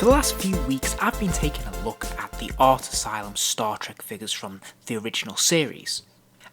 For the last few weeks, I've been taking a look at the Asylum Star Trek figures from the original series.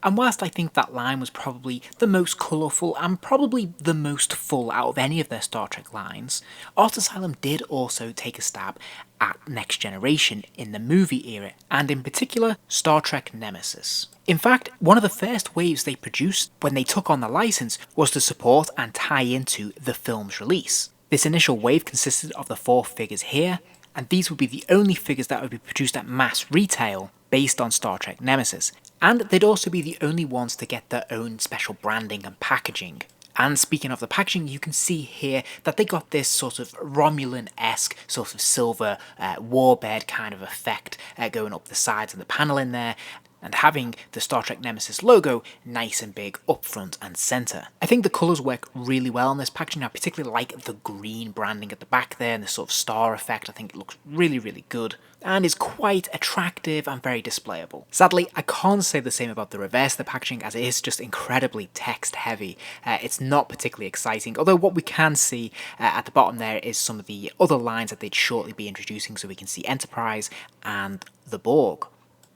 And whilst I think that line was probably the most colourful and probably the most full out of any of their Star Trek lines, Asylum did also take a stab at Next Generation in the movie era, and in particular, Star Trek Nemesis. In fact, one of the first waves they produced when they took on the license was to support and tie into the film's release. This initial wave consisted of the 4 figures here, and these would be the only figures that would be produced at mass retail based on Star Trek Nemesis, and they'd also be the only ones to get their own special branding and packaging. And speaking of the packaging, you can see here that they got this sort of Romulan-esque sort of silver warbird kind of effect going up the sides of the panel in there, and having the Star Trek Nemesis logo nice and big up front and centre. I think the colours work really well on this packaging. I particularly like the green branding at the back there and the sort of star effect. I think it looks really good and is quite attractive and very displayable. Sadly, I can't say the same about the reverse of the packaging, as it is just incredibly text heavy. It's not particularly exciting, although what we can see at the bottom there is some of the other lines that they'd shortly be introducing, so we can see Enterprise and the Borg.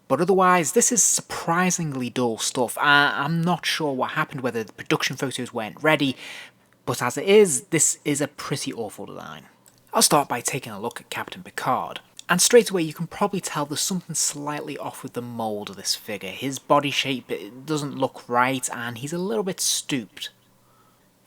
But otherwise, this is surprisingly dull stuff. I'm not sure what happened, whether the production photos weren't ready, but as it is, this is a pretty awful design. I'll start by taking a look at Captain Picard. And straight away you can probably tell there's something slightly off with the mould of this figure. His body shape doesn't look right, and he's a little bit stooped.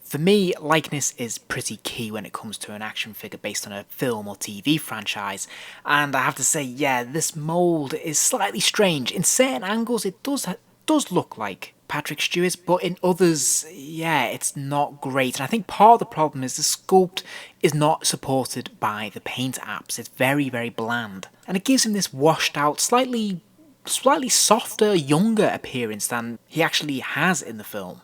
For me, likeness is pretty key when it comes to an action figure based on a film or TV franchise, and I have to say, yeah, this mould is slightly strange. In certain angles it does look like Patrick Stewart's, but in others, yeah, it's not great. And I think part of the problem is the sculpt is not supported by the paint apps. It's very bland, and it gives him this washed out, slightly softer, younger appearance than he actually has in the film.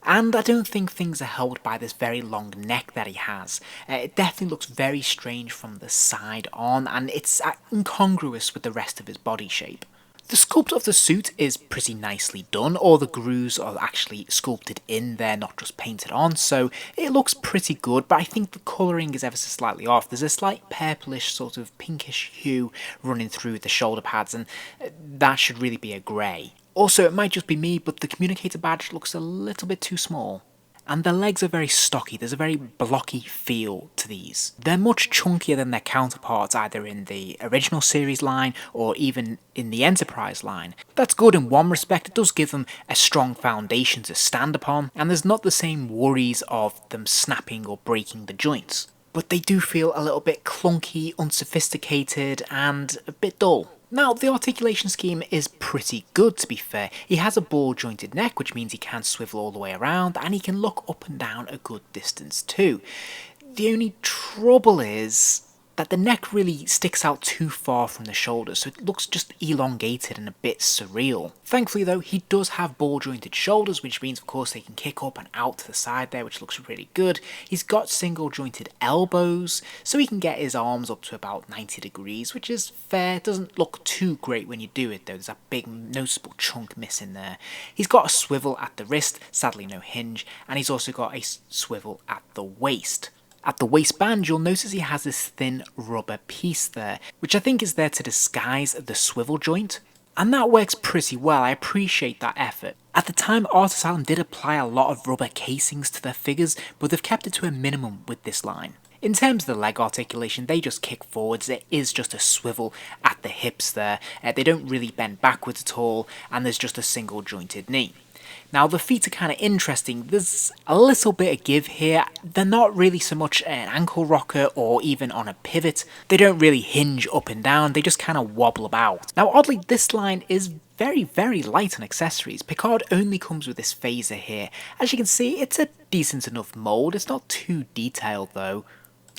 And I don't think things are helped by this very long neck that he has. It definitely looks very strange from the side on, and it's incongruous with the rest of his body shape. The sculpt of the suit is pretty nicely done. All the grooves are actually sculpted in there, not just painted on, so it looks pretty good, but I think the colouring is ever so slightly off. There's a slight purplish sort of pinkish hue running through the shoulder pads, and that should really be a grey. Also, it might just be me, but the communicator badge looks a little bit too small. And the legs are very stocky. There's a very blocky feel to these. They're much chunkier than their counterparts, either in the original series line or even in the Enterprise line. That's good in one respect. It does give them a strong foundation to stand upon, and there's not the same worries of them snapping or breaking the joints. But they do feel a little bit clunky, unsophisticated, and a bit dull. Now, the articulation scheme is pretty good, to be fair. He has a ball-jointed neck, which means he can swivel all the way around, and he can look up and down a good distance too. The only trouble is that the neck really sticks out too far from the shoulders, so it looks just elongated and a bit surreal. Thankfully though, he does have ball-jointed shoulders, which means of course they can kick up and out to the side there, which looks really good. He's got single-jointed elbows, so he can get his arms up to about 90 degrees, which is fair. It doesn't look too great when you do it though. There's that big noticeable chunk missing there. He's got a swivel at the wrist, sadly no hinge, and he's also got a swivel at the waist. At the waistband, you'll notice he has this thin rubber piece there, which I think is there to disguise the swivel joint. And that works pretty well. I appreciate that effort. At the time, Asylum did apply a lot of rubber casings to their figures, but they've kept it to a minimum with this line. In terms of the leg articulation, they just kick forwards. There is just a swivel at the hips there. They don't really bend backwards at all, and there's just a single jointed knee. Now, the feet are kind of interesting. There's a little bit of give here. They're not really so much an ankle rocker or even on a pivot. They don't really hinge up and down. They just kind of wobble about. Now, oddly, this line is very light on accessories. Picard only comes with this phaser here. As you can see, it's a decent enough mould. It's not too detailed though.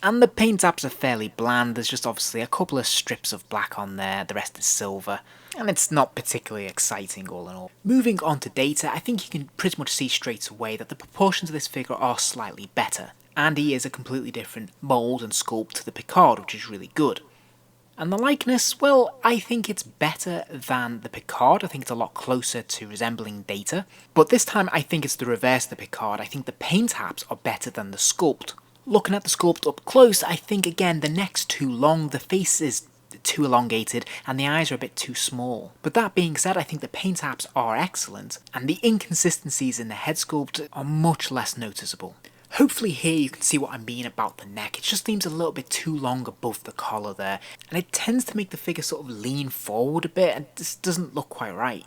And the paint apps are fairly bland. There's just obviously a couple of strips of black on there, the rest is silver, and it's not particularly exciting all in all. Moving on to data, I think you can pretty much see straight away that the proportions of this figure are slightly better, and he is a completely different mould and sculpt to the Picard, which is really good. And the likeness, well, I think it's better than the Picard. I think it's a lot closer to resembling Data. But this time I think it's the reverse of the Picard. I think the paint apps are better than the sculpt. Looking at the sculpt up close, I think again the neck's too long, the face is too elongated, and the eyes are a bit too small. But that being said, I think the paint apps are excellent, and the inconsistencies in the head sculpt are much less noticeable. Hopefully here you can see what I mean about the neck. It just seems a little bit too long above the collar there, and it tends to make the figure sort of lean forward a bit, and this doesn't look quite right.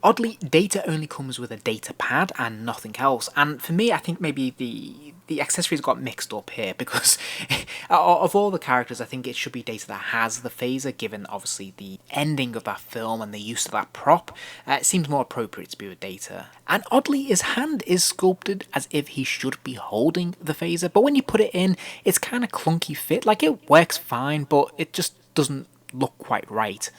Oddly, Data only comes with a data pad and nothing else, and for me I think maybe the accessories got mixed up here, because of all the characters I think it should be Data that has the phaser, given obviously the ending of that film and the use of that prop. It seems more appropriate to be with Data. And oddly, his hand is sculpted as if he should be holding the phaser, but when you put it in, it's kind of clunky fit. Like, it works fine, but it just doesn't look quite right.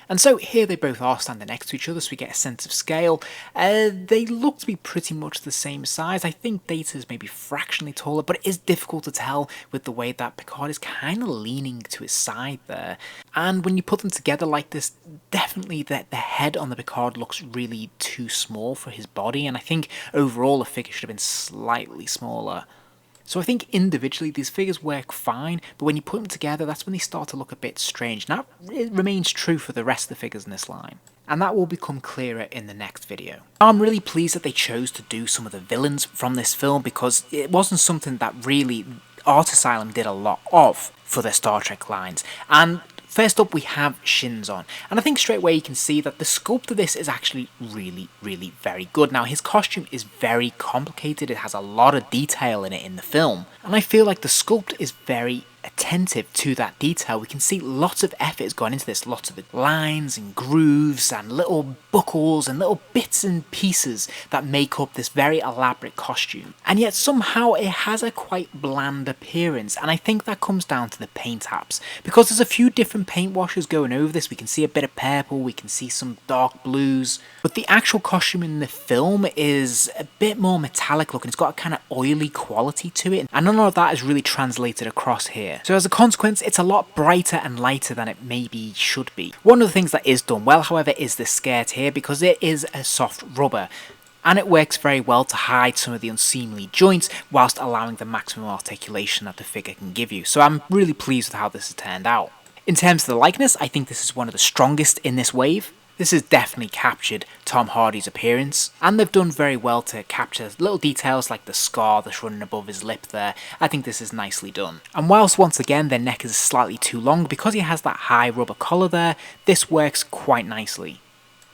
And so here they both are standing next to each other, so we get a sense of scale. They look to be pretty much the same size. I think Data is maybe fractionally taller, but it is difficult to tell with the way that Picard is kind of leaning to his side there. And when you put them together like this, definitely the head on the Picard looks really too small for his body, and I think overall the figure should have been slightly smaller. So I think individually these figures work fine, but when you put them together, that's when they start to look a bit strange. Now, it remains true for the rest of the figures in this line, and that will become clearer in the next video. I'm really pleased that they chose to do some of the villains from this film, because it wasn't something that really Art Asylum did a lot of for their Star Trek lines. And first up we have Shinzon, and I think straight away you can see that the sculpt of this is actually really very good. Now, his costume is very complicated, it has a lot of detail in it in the film, and I feel like the sculpt is very attentive to that detail. We can see lots of effort has gone into this, lots of the lines and grooves and little buckles and little bits and pieces that make up this very elaborate costume. And yet somehow it has a quite bland appearance, and I think that comes down to the paint apps, because there's a few different paint washes going over this. We can see a bit of purple, we can see some dark blues, but the actual costume in the film is a bit more metallic looking. It's got a kind of oily quality to it, and none of that is really translated across here. So as a consequence, it's a lot brighter and lighter than it maybe should be. One of the things that is done well, however, is the skirt here, because it is a soft rubber, and it works very well to hide some of the unseemly joints whilst allowing the maximum articulation that the figure can give you. So I'm really pleased with how this has turned out. In terms of the likeness, I think this is one of the strongest in this wave. This has definitely captured Tom Hardy's appearance, and they've done very well to capture little details like the scar that's running above his lip there. I think this is nicely done. And whilst once again their neck is slightly too long, because he has that high rubber collar there, this works quite nicely.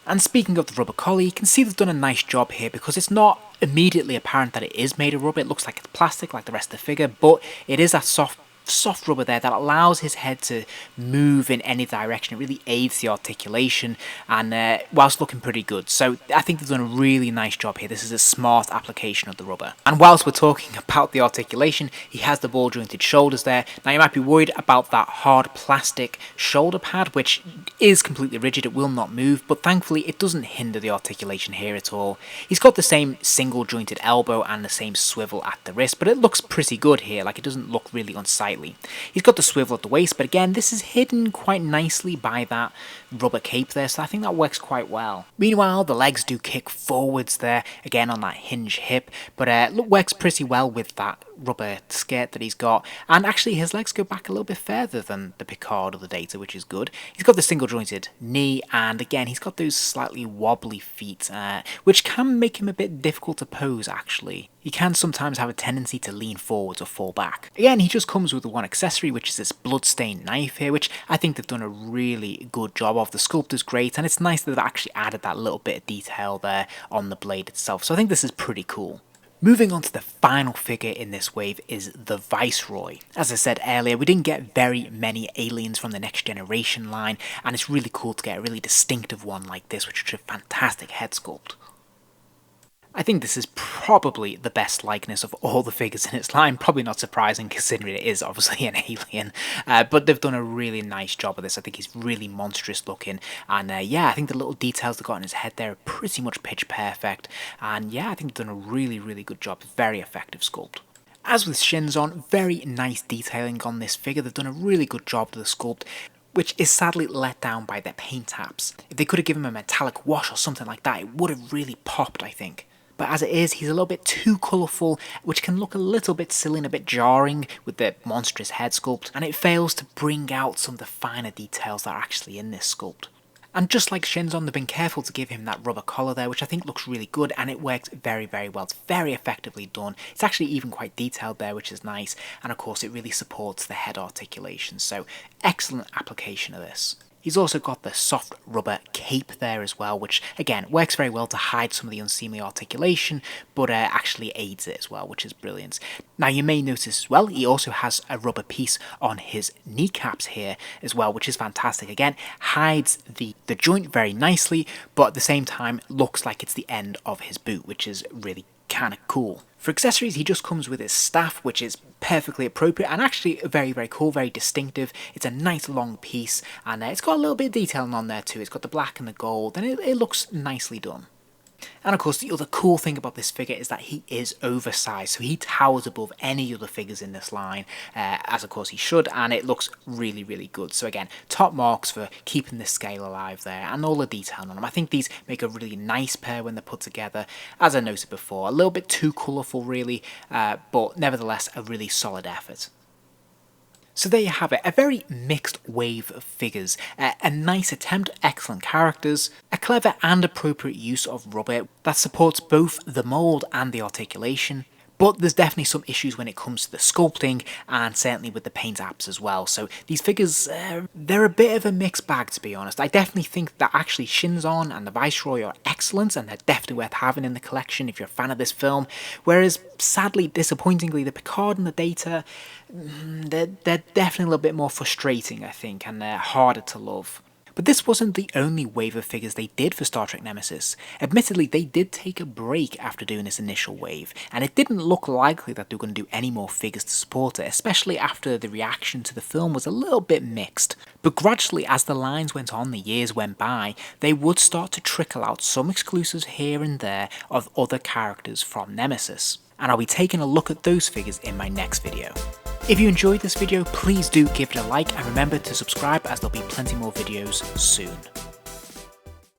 And speaking of the rubber collar, you can see they've done a nice job here, because it's not immediately apparent that it is made of rubber. It looks like it's plastic like the rest of the figure, but it is that soft rubber there that allows his head to move in any direction. It really aids the articulation, and whilst looking pretty good. So I think they've done a really nice job here. This is a smart application of the rubber. And whilst we're talking about the articulation, he has the ball jointed shoulders there. Now you might be worried about that hard plastic shoulder pad, which is completely rigid, it will not move, but thankfully it doesn't hinder the articulation here at all. He's got the same single jointed elbow and the same swivel at the wrist, but it looks pretty good here. Like, it doesn't look really unsightly. He's got the swivel at the waist, but again, this is hidden quite nicely by that rubber cape there, so I think that works quite well. Meanwhile, the legs do kick forwards there, again on that hinge hip, but works pretty well with that rubber skirt that he's got, and actually his legs go back a little bit further than the Picard or the Data, which is good. He's got the single jointed knee, and again he's got those slightly wobbly feet, which can make him a bit difficult to pose actually. He can sometimes have a tendency to lean forwards or fall back. Again, he just comes with one accessory, which is this bloodstained knife here, which I think they've done a really good job of. The sculpt is great, and it's nice that they've actually added that little bit of detail there on the blade itself, so I think this is pretty cool. Moving on to the final figure in this wave is the Viceroy. As I said earlier, we didn't get very many aliens from the Next Generation line, and it's really cool to get a really distinctive one like this, which is a fantastic head sculpt. I think this is probably the best likeness of all the figures in its line, probably not surprising considering it is obviously an alien, but they've done a really nice job of this. I think he's really monstrous looking, and yeah, I think the little details they've got in his head there are pretty much pitch perfect, and yeah, I think they've done a really good job, very effective sculpt. As with Shinzon, very nice detailing on this figure. They've done a really good job to the sculpt, which is sadly let down by their paint apps. If they could have given him a metallic wash or something like that, it would have really popped, I think. but as it is, he's a little bit too colourful, which can look a little bit silly and a bit jarring with the monstrous head sculpt, and it fails to bring out some of the finer details that are actually in this sculpt. And just like Shinzon, they've been careful to give him that rubber collar there, which I think looks really good, and it works very, very well. It's very effectively done. It's actually even quite detailed there, which is nice, and of course it really supports the head articulation, so excellent application of this. He's also got the soft rubber cape there as well, which again works very well to hide some of the unseemly articulation, but actually aids it as well, which is brilliant. Now you may notice as well, he also has a rubber piece on his kneecaps here as well, which is fantastic. Again, hides the joint very nicely, but at the same time looks like it's the end of his boot, which is really kind of cool. For accessories, he just comes with his staff, which is perfectly appropriate and actually very, very cool, very distinctive. It's a nice long piece, and it's got a little bit of detailing on there too. It's got the black and the gold, and it looks nicely done. And of course, the other cool thing about this figure is that he is oversized, so he towers above any other figures in this line, as of course he should, and it looks really, really good. So again, top marks for keeping this scale alive there, and all the detail on them. I think these make a really nice pair when they're put together. As I noted before, a little bit too colourful really, but nevertheless a really solid effort. So there you have it, a very mixed wave of figures, a nice attempt at excellent characters, a clever and appropriate use of rubber that supports both the mould and the articulation, but there's definitely some issues when it comes to the sculpting and certainly with the paint apps as well. So these figures, they're a bit of a mixed bag, to be honest. I definitely think that actually Shinzon and the Viceroy are excellent and they're definitely worth having in the collection if you're a fan of this film, whereas sadly, disappointingly, the Picard and the Data, they're definitely a little bit more frustrating, I think, and they're harder to love. But this wasn't the only wave of figures they did for Star Trek Nemesis. Admittedly, they did take a break after doing this initial wave, and it didn't look likely that they were going to do any more figures to support it, especially after the reaction to the film was a little bit mixed. But gradually, as the lines went on, the years went by, they would start to trickle out some exclusives here and there of other characters from Nemesis. And I'll be taking a look at those figures in my next video. If you enjoyed this video, please do give it a like and remember to subscribe as there'll be plenty more videos soon.